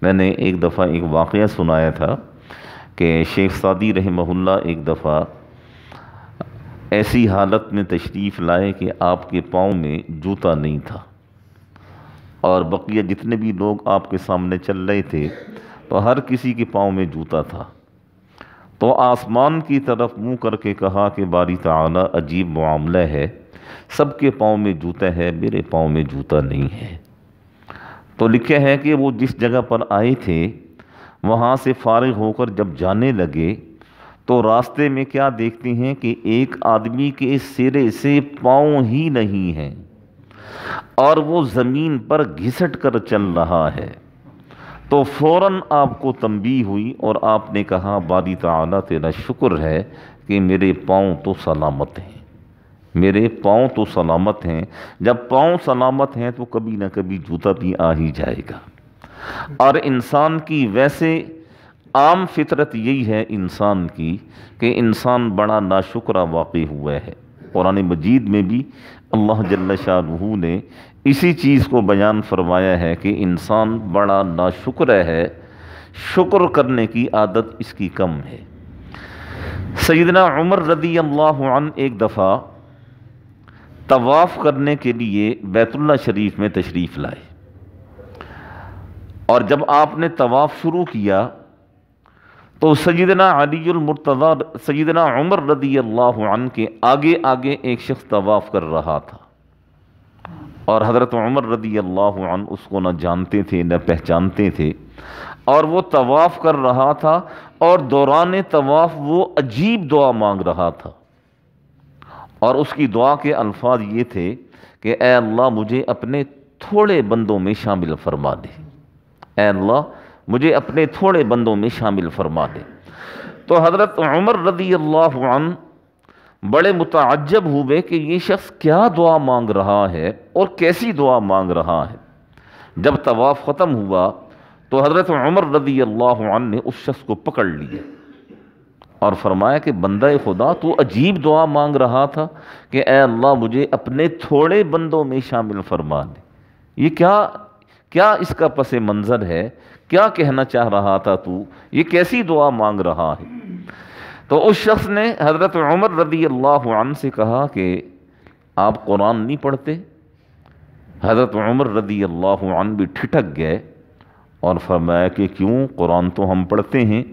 میں نے ایک دفعہ ایک واقعہ سنایا تھا کہ شیخ سعدی رحمہ اللہ ایک دفعہ ایسی حالت میں تشریف لائے کہ آپ کے پاؤں میں جوتا نہیں تھا، اور بقیہ جتنے بھی لوگ آپ کے سامنے چل رہے تھے تو ہر کسی کے پاؤں میں جوتا تھا۔ تو آسمان کی طرف منہ کر کے کہا کہ باری تعالیٰ عجیب معاملہ ہے، سب کے پاؤں میں جوتا ہے، میرے پاؤں میں جوتا نہیں ہے۔ تو لکھا ہے کہ وہ جس جگہ پر آئے تھے وہاں سے فارغ ہو کر جب جانے لگے تو راستے میں کیا دیکھتے ہیں کہ ایک آدمی کے سرے سے پاؤں ہی نہیں ہیں اور وہ زمین پر گھسٹ کر چل رہا ہے۔ تو فوراً آپ کو تنبیہ ہوئی اور آپ نے کہا باری تعالیٰ تیرا شکر ہے کہ میرے پاؤں تو سلامت ہیں، میرے پاؤں تو سلامت ہیں۔ جب پاؤں سلامت ہیں تو کبھی نہ کبھی جوتا بھی آ ہی جائے گا۔ اور انسان کی ویسے عام فطرت یہی ہے انسان کی کہ انسان بڑا ناشکرہ واقع ہوا ہے۔ قرآن مجید میں بھی اللہ جل شانہ نے اسی چیز کو بیان فرمایا ہے کہ انسان بڑا ناشکر ہے، شکر کرنے کی عادت اس کی کم ہے۔ سیدنا عمر رضی اللہ عنہ ایک دفعہ طواف کرنے کے لیے بیت اللہ شریف میں تشریف لائے، اور جب آپ نے طواف شروع کیا تو سیدنا علی المرتضی سیدنا عمر رضی اللہ عنہ کے آگے آگے ایک شخص طواف کر رہا تھا، اور حضرت عمر رضی اللہ عنہ اس کو نہ جانتے تھے نہ پہچانتے تھے، اور وہ طواف کر رہا تھا اور دوران طواف وہ عجیب دعا مانگ رہا تھا، اور اس کی دعا کے الفاظ یہ تھے کہ اے اللہ مجھے اپنے تھوڑے بندوں میں شامل فرما دے، اے اللہ مجھے اپنے تھوڑے بندوں میں شامل فرما دے۔ تو حضرت عمر رضی اللہ عنہ بڑے متعجب ہوئے کہ یہ شخص کیا دعا مانگ رہا ہے اور کیسی دعا مانگ رہا ہے۔ جب طواف ختم ہوا تو حضرت عمر رضی اللہ عنہ نے اس شخص کو پکڑ لیا اور فرمایا کہ بندہ خدا تو عجیب دعا مانگ رہا تھا کہ اے اللہ مجھے اپنے تھوڑے بندوں میں شامل فرما دے، یہ کیا اس کا پس منظر ہے، کیا کہنا چاہ رہا تھا تو، یہ کیسی دعا مانگ رہا ہے؟ تو اس شخص نے حضرت عمر رضی اللہ عنہ سے کہا کہ آپ قرآن نہیں پڑھتے؟ حضرت عمر رضی اللہ عنہ بھی ٹھٹک گئے اور فرمایا کہ کیوں، قرآن تو ہم پڑھتے ہیں۔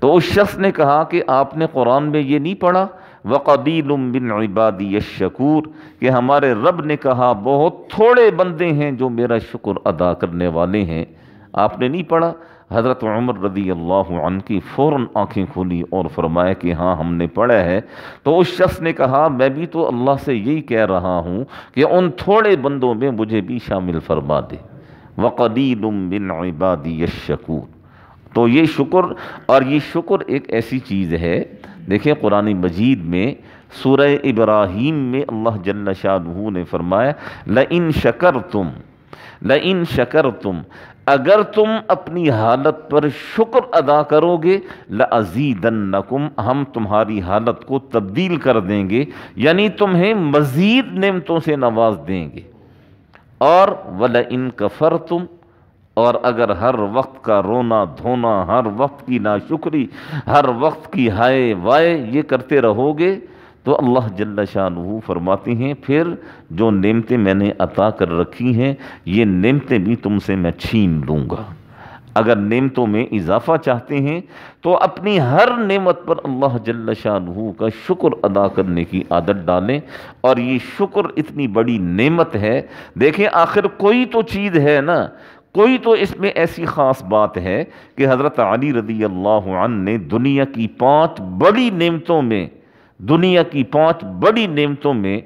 تو اس شخص نے کہا کہ آپ نے قرآن میں یہ نہیں پڑھا وَقَلِيلٌ مِّنْ عِبَادِيَ الشَّكُورُ کہ ہمارے رب نے کہا بہت تھوڑے بندے ہیں جو میرا شکر ادا کرنے والے ہیں، آپ نے نہیں پڑھا؟ حضرت عمر رضی اللہ عنہ کی فوراً آنکھیں کھولی اور فرمایا کہ ہاں ہم نے پڑھا ہے۔ تو اس شخص نے کہا میں بھی تو اللہ سے یہی کہہ رہا ہوں کہ ان تھوڑے بندوں میں مجھے بھی شامل فرما دے، وَقَلِيلٌ مِّنْ عِبَادِيَ الشَّكُورُ۔ تو یہ شکر، اور یہ شکر ایک ایسی چیز ہے، دیکھیں قرآن مجید میں سورہ ابراہیم میں اللہ جل شانہ نے فرمایا لَإِن شَكَرْتُمْ لَإِن شَكَرْتُمْ اگر تم اپنی حالت پر شکر ادا کرو گے لَأَزِيدَنَّكُمْ ہم تمہاری حالت کو تبدیل کر دیں گے، یعنی تمہیں مزید نعمتوں سے نواز دیں گے۔ اور وَلَئِن كَفَرْتُمْ اور اگر ہر وقت کا رونا دھونا، ہر وقت کی ناشکری، ہر وقت کی ہائے وائے یہ کرتے رہو گے تو اللہ جل شانہ فرماتے ہیں پھر جو نعمتیں میں نے عطا کر رکھی ہیں یہ نعمتیں بھی تم سے میں چھین لوں گا۔ اگر نعمتوں میں اضافہ چاہتے ہیں تو اپنی ہر نعمت پر اللہ جل شانہ کا شکر ادا کرنے کی عادت ڈالیں، اور یہ شکر اتنی بڑی نعمت ہے۔ دیکھیں آخر کوئی تو چیز ہے نا، کوئی تو اس میں ایسی خاص بات ہے کہ حضرت علی رضی اللہ عنہ نے دنیا کی 5 بڑی نعمتوں میں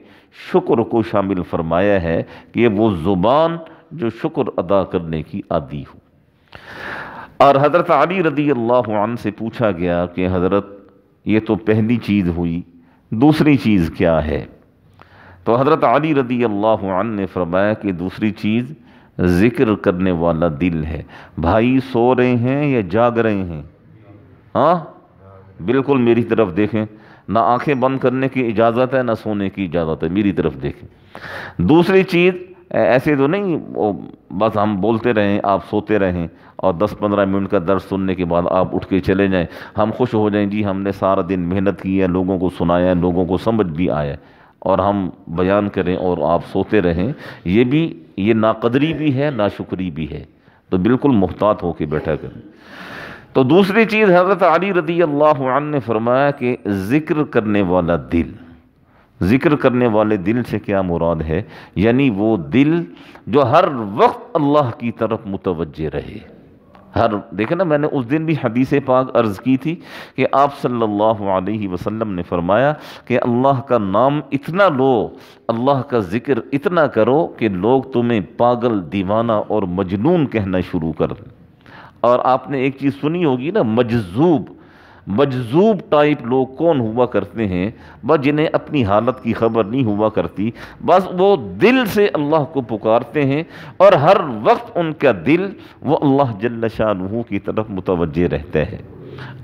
شکر کو شامل فرمایا ہے کہ وہ زبان جو شکر ادا کرنے کی عادی ہو۔ اور حضرت علی رضی اللہ عنہ سے پوچھا گیا کہ حضرت یہ تو پہلی چیز ہوئی، دوسری چیز کیا ہے؟ تو حضرت علی رضی اللہ عنہ نے فرمایا کہ دوسری چیز ذکر کرنے والا دل ہے۔ بھائی سو رہے ہیں یا جاگ رہے ہیں؟ ہاں بالکل میری طرف دیکھیں، نہ آنکھیں بند کرنے کی اجازت ہے نہ سونے کی اجازت ہے، میری طرف دیکھیں۔ دوسری چیز ایسے تو نہیں بس ہم بولتے رہیں آپ سوتے رہیں، اور 10-15 منٹ کا درس سننے کے بعد آپ اٹھ کے چلے جائیں، ہم خوش ہو جائیں جی ہم نے سارا دن محنت کی ہے، لوگوں کو سنایا ہے، لوگوں کو سمجھ بھی آیا، اور ہم بیان کریں اور آپ سوتے رہیں، یہ ناقدری بھی ہے، ناشکری بھی ہے، تو بالکل محتاط ہو کے بیٹھا کریں۔ تو دوسری چیز حضرت علی رضی اللہ عنہ نے فرمایا کہ ذکر کرنے والا دل، ذکر کرنے والے دل سے کیا مراد ہے؟ یعنی وہ دل جو ہر وقت اللہ کی طرف متوجہ رہے۔ دیکھیں نا، میں نے اس دن بھی حدیث پاک عرض کی تھی کہ آپ صلی اللہ علیہ وسلم نے فرمایا کہ اللہ کا نام اتنا لو، اللہ کا ذکر اتنا کرو کہ لوگ تمہیں پاگل، دیوانہ اور مجنون کہنا شروع کر دیں۔ اور آپ نے ایک چیز سنی ہوگی نا، مجذوب ٹائپ لوگ کون ہوا کرتے ہیں؟ بس جنہیں اپنی حالت کی خبر نہیں ہوا کرتی، بس وہ دل سے اللہ کو پکارتے ہیں اور ہر وقت ان کا دل وہ اللہ جل شانہ کی طرف متوجہ رہتا ہے۔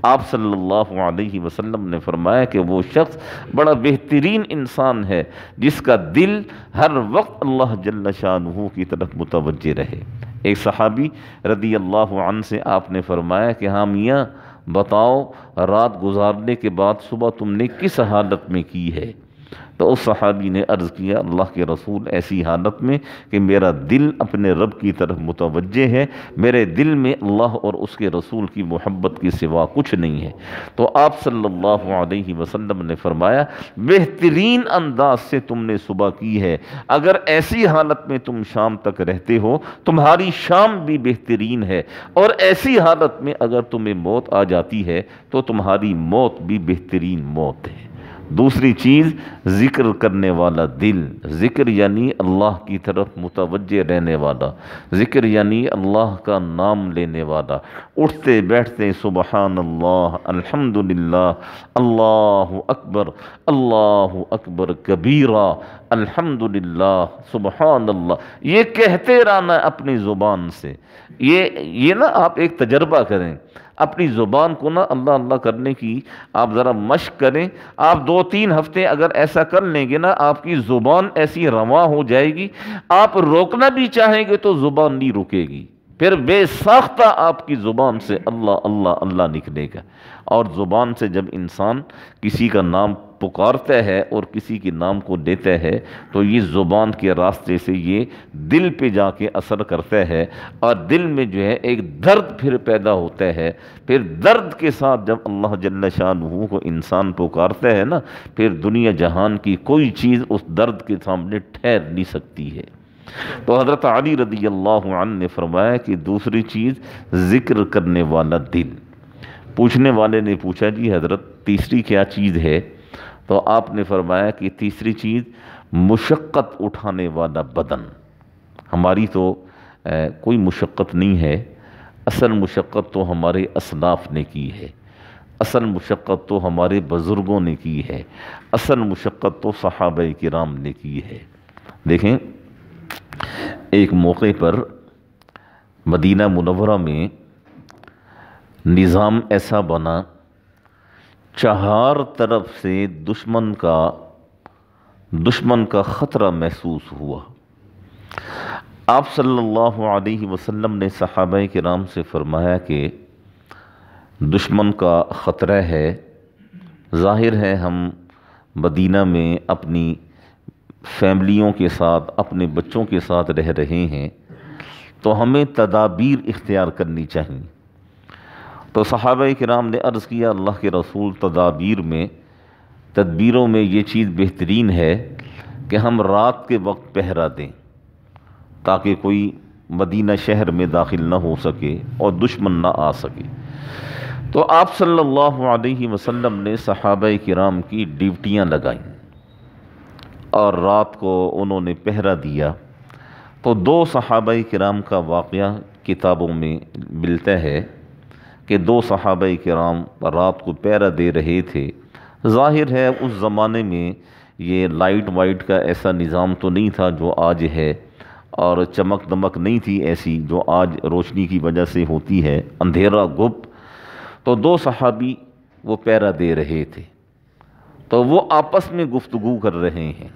آپ صلی اللہ علیہ وسلم نے فرمایا کہ وہ شخص بڑا بہترین انسان ہے جس کا دل ہر وقت اللہ جل شانہ کی طرف متوجہ رہے۔ ایک صحابی رضی اللہ عنہ سے آپ نے فرمایا کہ ہاں میاں بتاؤ، رات گزارنے کے بعد صبح تم نے کس حالت میں کی ہے؟ تو اس صحابی نے عرض کیا، اللہ کے رسول ایسی حالت میں کہ میرا دل اپنے رب کی طرف متوجہ ہے، میرے دل میں اللہ اور اس کے رسول کی محبت کے سوا کچھ نہیں ہے۔ تو آپ صلی اللہ علیہ وسلم نے فرمایا بہترین انداز سے تم نے صبح کی ہے، اگر ایسی حالت میں تم شام تک رہتے ہو تمہاری شام بھی بہترین ہے، اور ایسی حالت میں اگر تمہیں موت آ جاتی ہے تو تمہاری موت بھی بہترین موت ہے۔ دوسری چیز، ذکر کرنے والا دل، ذکر یعنی اللہ کی طرف متوجہ رہنے والا، ذکر یعنی اللہ کا نام لینے والا، اٹھتے بیٹھتے سبحان اللہ، الحمدللہ، اللہ اکبر کبیرہ، الحمدللہ، سبحان اللہ، یہ کہتے رہنا اپنی زبان سے۔ یہ نا آپ ایک تجربہ کریں، اپنی زبان کو نا اللہ اللہ کرنے کی آپ ذرا مشق کریں۔ آپ 2-3 ہفتے اگر ایسا کر لیں گے نا، آپ کی زبان ایسی رواں ہو جائے گی، آپ روکنا بھی چاہیں گے تو زبان نہیں رکے گی، پھر بے ساختہ آپ کی زبان سے اللہ اللہ اللہ نکلے گا۔ اور زبان سے جب انسان کسی کا نام پکارتا ہے اور کسی کے نام کو لیتا ہے تو یہ زبان کے راستے سے یہ دل پہ جا کے اثر کرتا ہے، اور دل میں جو ہے ایک درد پھر پیدا ہوتا ہے۔ پھر درد کے ساتھ جب اللہ جل شانہ کو انسان پکارتا ہے نا، پھر دنیا جہان کی کوئی چیز اس درد کے سامنے ٹھہر نہیں سکتی ہے۔ تو حضرت علی رضی اللہ عنہ نے فرمایا کہ دوسری چیز ذکر کرنے والا دل۔ پوچھنے والے نے پوچھا جی حضرت تیسری کیا چیز ہے؟ تو آپ نے فرمایا کہ تیسری چیز مشقت اٹھانے والا بدن۔ ہماری تو کوئی مشقت نہیں ہے، اصل مشقت تو ہمارے اسلاف نے کی ہے، اصل مشقت تو ہمارے بزرگوں نے کی ہے، اصل مشقت تو صحابہ کرام نے کی ہے۔ دیکھیں، ایک موقع پر مدینہ منورہ میں نظام ایسا بنا، 4 طرف سے دشمن کا خطرہ محسوس ہوا۔ آپ صلی اللہ علیہ وسلم نے صحابہ کرام سے فرمایا کہ دشمن کا خطرہ ہے، ظاہر ہے ہم مدینہ میں اپنی فیملیوں کے ساتھ، اپنے بچوں کے ساتھ رہ رہے ہیں، تو ہمیں تدابیر اختیار کرنی چاہیے۔ تو صحابہ کرام نے عرض کیا، اللہ کے رسول تدبیروں میں یہ چیز بہترین ہے کہ ہم رات کے وقت پہرا دیں تاکہ کوئی مدینہ شہر میں داخل نہ ہو سکے اور دشمن نہ آ سکے۔ تو آپ صلی اللہ علیہ وسلم نے صحابہ کرام کی ڈیوٹیاں لگائیں اور رات کو انہوں نے پہرا دیا۔ تو 2 صحابہ کرام کا واقعہ کتابوں میں ملتا ہے کہ 2 صحابہ کرام رات کو پہرا دے رہے تھے۔ ظاہر ہے اس زمانے میں یہ لائٹ وائٹ کا ایسا نظام تو نہیں تھا جو آج ہے، اور چمک دمک نہیں تھی ایسی جو آج روشنی کی وجہ سے ہوتی ہے، اندھیرا گپ۔ تو 2 صحابی وہ پہرا دے رہے تھے، تو وہ آپس میں گفتگو کر رہے ہیں۔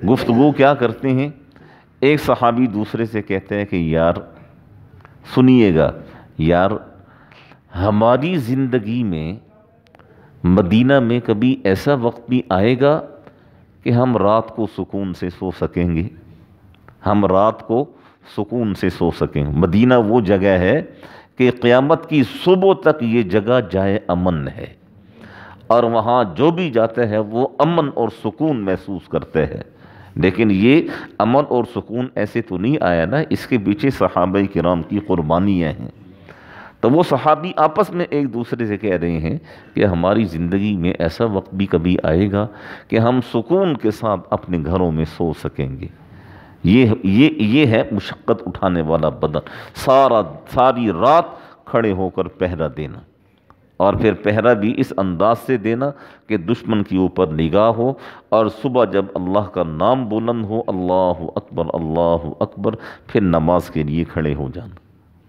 گفتگو کیا کرتے ہیں؟ ایک صحابی دوسرے سے کہتے ہیں کہ یار سنیے گا یار، ہماری زندگی میں مدینہ میں کبھی ایسا وقت بھی آئے گا کہ ہم رات کو سکون سے سو سکیں گے؟ ہم رات کو سکون سے سو سکیں؟ مدینہ وہ جگہ ہے کہ قیامت کی صبح تک یہ جگہ جائے امن ہے، اور وہاں جو بھی جاتا ہے وہ امن اور سکون محسوس کرتے ہیں۔ لیکن یہ امن اور سکون ایسے تو نہیں آیا نا، اس کے پیچھے صحابہ کرام کی قربانیاں ہیں۔ تو وہ صحابی آپس میں ایک دوسرے سے کہہ رہے ہیں کہ ہماری زندگی میں ایسا وقت بھی کبھی آئے گا کہ ہم سکون کے ساتھ اپنے گھروں میں سو سکیں گے۔ یہ ہے مشقت اٹھانے والا بدن، ساری رات کھڑے ہو کر پہرا دینا، اور پھر پہرا بھی اس انداز سے دینا کہ دشمن کے اوپر نگاہ ہو، اور صبح جب اللہ کا نام بلند ہو، اللہ اکبر اللہ اکبر، پھر نماز کے لیے کھڑے ہو جانا۔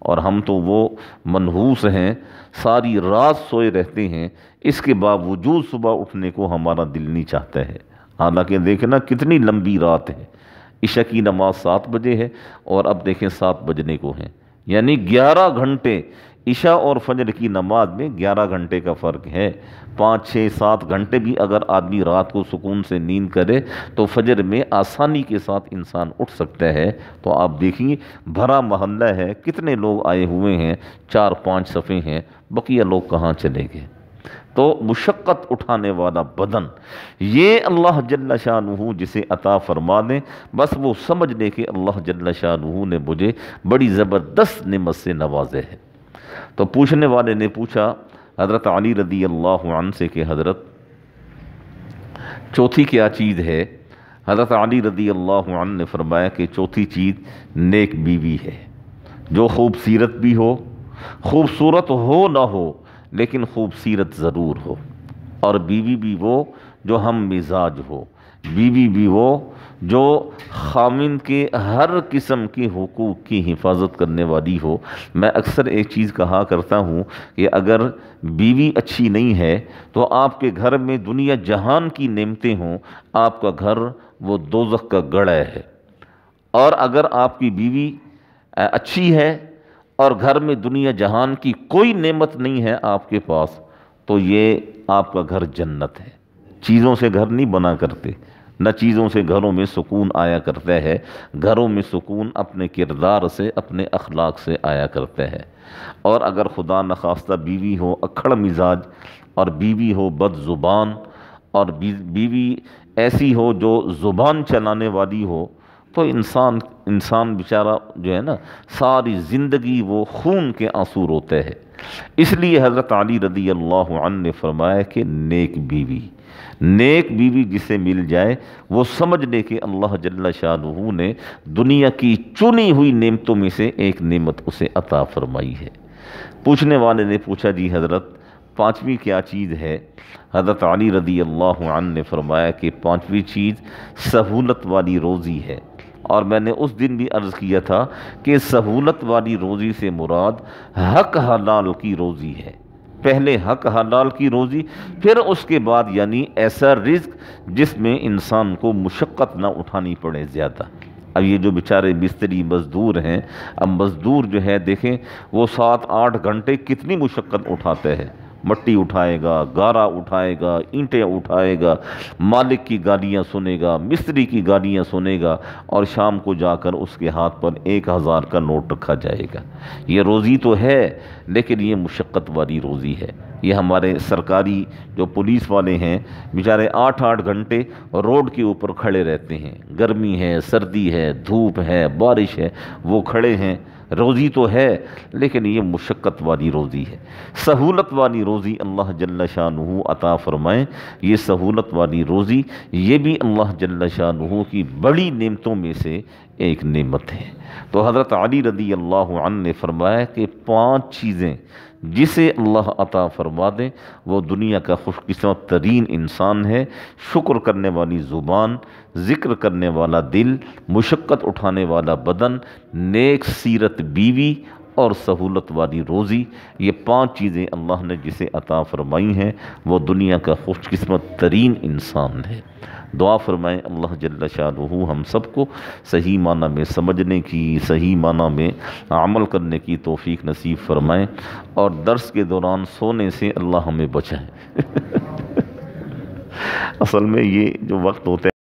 اور ہم تو وہ منحوس ہیں، ساری رات سوئے رہتے ہیں، اس کے باوجود صبح اٹھنے کو ہمارا دل نہیں چاہتا ہے۔ حالانکہ دیکھنا کتنی لمبی رات ہے، عشاء کی نماز 7 بجے ہے اور اب دیکھیں 7 بجنے کو ہیں، یعنی 11 گھنٹے عشاء اور فجر کی نماز میں 11 گھنٹے کا فرق ہے۔ 5 6 7 گھنٹے بھی اگر آدمی رات کو سکون سے نیند کرے تو فجر میں آسانی کے ساتھ انسان اٹھ سکتا ہے۔ تو آپ دیکھیے بھرا محلہ ہے، کتنے لوگ آئے ہوئے ہیں، 4-5 صفیں ہیں، بقیہ لوگ کہاں چلے گئے؟ تو مشقت اٹھانے والا بدن، یہ اللہ جل شانہ جسے عطا فرما دیں، بس وہ سمجھ لے کہ اللہ جل شانہ نے مجھے بڑی زبردست نعمت سے نوازے ہے۔ تو پوچھنے والے نے پوچھا حضرت علی رضی اللہ عنہ سے کہ حضرت چوتھی کیا چیز ہے؟ حضرت علی رضی اللہ عنہ نے فرمایا کہ چوتھی چیز نیک بیوی ہے، جو خوبصورت بھی ہو، خوبصورت ہو نہ ہو لیکن خوبصورت ضرور ہو، اور بیوی بھی وہ جو ہم مزاج ہو، بیوی بھی وہ جو خامند کے ہر قسم کے حقوق کی حفاظت کرنے والی ہو۔ میں اکثر ایک چیز کہا کرتا ہوں کہ اگر بیوی اچھی نہیں ہے تو آپ کے گھر میں دنیا جہان کی نعمتیں ہوں، آپ کا گھر وہ دوزخ کا گڑھ ہے، اور اگر آپ کی بیوی اچھی ہے اور گھر میں دنیا جہان کی کوئی نعمت نہیں ہے آپ کے پاس، تو یہ آپ کا گھر جنت ہے۔ چیزوں سے گھر نہیں بنا کرتے، نہ چیزوں سے گھروں میں سکون آیا کرتا ہے، گھروں میں سکون اپنے کردار سے، اپنے اخلاق سے آیا کرتا ہے۔ اور اگر خدا نخواستہ بیوی ہو اکھڑ مزاج، اور بیوی ہو بد زبان، اور بیوی ایسی ہو جو زبان چلانے والی ہو، تو انسان بیچارہ جو ہے نا ساری زندگی وہ خون کے آنسو روتے ہے۔ اس لیے حضرت علی رضی اللہ عنہ نے فرمایا کہ نیک بیوی جسے مل جائے وہ سمجھ لے کہ اللہ جل شانہ نے دنیا کی چنی ہوئی نعمتوں میں سے ایک نعمت اسے عطا فرمائی ہے۔ پوچھنے والے نے پوچھا جی حضرت پانچویں کیا چیز ہے؟ حضرت علی رضی اللہ عنہ نے فرمایا کہ پانچویں چیز سہولت والی روزی ہے۔ اور میں نے اس دن بھی عرض کیا تھا کہ سہولت والی روزی سے مراد حق حلال کی روزی ہے۔ پہلے حق حلال کی روزی، پھر اس کے بعد یعنی ایسا رزق جس میں انسان کو مشقت نہ اٹھانی پڑے زیادہ۔ اب یہ جو بیچارے مستری مزدور ہیں، اب مزدور جو ہے دیکھیں وہ 7-8 گھنٹے کتنی مشقت اٹھاتے ہیں، مٹی اٹھائے گا، گارا اٹھائے گا، اینٹیں اٹھائے گا، مالک کی گالیاں سنے گا، مستری کی گالیاں سنے گا، اور شام کو جا کر اس کے ہاتھ پر 1000 کا نوٹ رکھا جائے گا۔ یہ روزی تو ہے لیکن یہ مشقت والی روزی ہے۔ یہ ہمارے سرکاری جو پولیس والے ہیں بیچارے 8-8 گھنٹے روڈ کے اوپر کھڑے رہتے ہیں، گرمی ہے، سردی ہے، دھوپ ہے، بارش ہے، وہ کھڑے ہیں۔ روزی تو ہے لیکن یہ مشقت والی روزی ہے۔ سہولت والی روزی اللہ جل شانہ عطا فرمائیں، یہ سہولت والی روزی یہ بھی اللہ جل شانہ کی بڑی نعمتوں میں سے ایک نعمت ہے۔ تو حضرت علی رضی اللہ عنہ نے فرمایا کہ 5 چیزیں جسے اللہ عطا فرما دے وہ دنیا کا خوش قسمت ترین انسان ہے۔ شکر کرنے والی زبان، ذکر کرنے والا دل، مشقت اٹھانے والا بدن، نیک سیرت بیوی، اور سہولت والی روزی، یہ 5 چیزیں اللہ نے جسے عطا فرمائی ہیں وہ دنیا کا خوش قسمت ترین انسان ہے۔ دعا فرمائیں اللہ جل شانہ ہم سب کو صحیح معنی میں سمجھنے کی، صحیح معنی میں عمل کرنے کی توفیق نصیب فرمائیں، اور درس کے دوران سونے سے اللہ ہمیں بچائیں۔ اصل میں یہ جو وقت ہوتا ہے